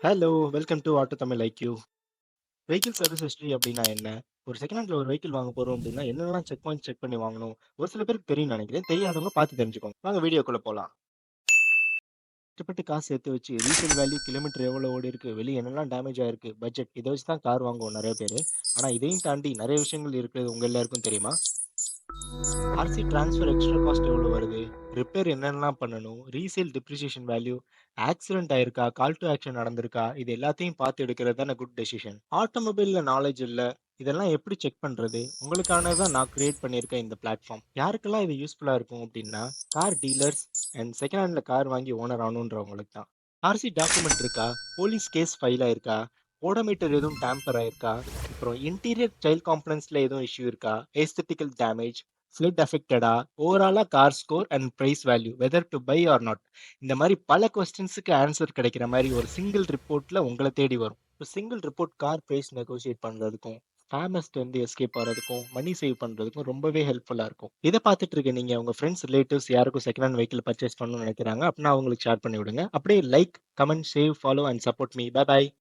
Hello! Welcome to auto Tamil IQ. Vehicle service history அப்டின்னா என்ன? ஒரு செகண்ட் ஹேண்ட்ல ஒரு வெஹிக்கிள் வாங்க போறோம் அப்டின்னா, என்னென்னலாம் செக் பாயிண்ட்ஸ் செக் பண்ணி வாங்கணும்? ஒரு சில பேருக்கு தெரியும்னு நெனைக்கிறேன். தெரியாதவங்க பார்த்து தெரிஞ்சுக்கோங்க. வாங்க வீடியோக்குள்ள போலாம். கஷ்டப்பட்டு காசு சேர்த்து வச்சு, ரீசேல் வேல்யூ, கிலோமீட்டர் எவ்வளோ ஓடிருக்கு, வெளிய என்னெல்லாம் டேமேஜ் ஆயிருக்கு, பட்ஜெட் இத வச்சு தான் கார் வாங்குவோம் நெறைய பேரு. ஆனா இதையும் தாண்டி நெறைய விஷயங்கள் இருக்கிறது உங்க எல்லாருக்கும் தெரியுமா? ஆர்சி ட்ரான்ஸ்ஃபர் எக்ஸ்ட்ரா காஸ்ட் எவ்வளோ வருது? ரிப்பேர் என்னென்னலாம் பண்ணணும்? ரீசேல் டிப்ரிசியேஷன் வேல்யூ, ஆக்சிடென்ட் ஆயிருக்கா? கால் டூ ஆக்ஷன் நடந்திருக்கா? இது எல்லாத்தையும் பார்த்து எடுக்கிறது தானே குட் டெசிஷன். ஆட்டோமொபைல்ல நாலேட்ஜ் இல்ல. இதெல்லாம் எப்படி செக் பண்றது? உங்களுக்கானது தான் நான் கிரியேட் பண்ணியிருக்கேன் இந்த பிளாட்ஃபார்ம். யாருக்கெல்லாம் இது யூஸ்ஃபுல்லா இருக்கும் அப்படின்னா, கார் டீலர்ஸ் அண்ட் செகண்ட் ஹேண்ட்ல கார் வாங்கி ஓனர் ஆகணுன்றவங்களுக்கு தான். ஆர்சி டாக்குமெண்ட் இருக்கா? போலீஸ் கேஸ் ஃபைல் ஆயிருக்கா? ஓடோமீட்டர் எதுவும் டேம்பர் ஆயிருக்கா? அப்புறம் இன்டீரியர் சைல்ட் காம்பனன்ட்ஸ்ல எதுவும் இஷ்யூ இருக்கா? ஏஸ்தெட்டிக்கல் டேமேஜ், ஃப்ளட் அஃபெக்டடா, ஓவராலா car score and price value, whether to buy or not. இந்த மாதிரி பல கொஸ்டின்ஸுக்கு ஆன்சர் கிடைக்கிற மாதிரி ஒரு சிங்கிள் ரிப்போர்ட்ல உங்களை தேடி வரும். ஒரு single report car price negotiate பண்றதுக்கும், ஃபேமஸ்ட் வந்து எஸ்கேப் ஆகிறதுக்கும், மணி சேவ் பண்றதுக்கும் ரொம்பவே ஹெல்ப்ஃபுல்லா இருக்கும். இதை பார்த்துட்டு இருக்க நீங்க உங்க ஃப்ரெண்ட்ஸ் ரிலேட்டிவ்ஸ் யாருக்கும் செகண்ட் ஹேண்ட் வெஹிக்கிள் பர்ச்சேஸ் பண்ணணும்னு நினைக்கிறாங்க அப்படின்னா அவங்களுக்கு ஷேர் பண்ணி விடுங்க. அப்படியே like, comment, save, follow and support me. Bye by.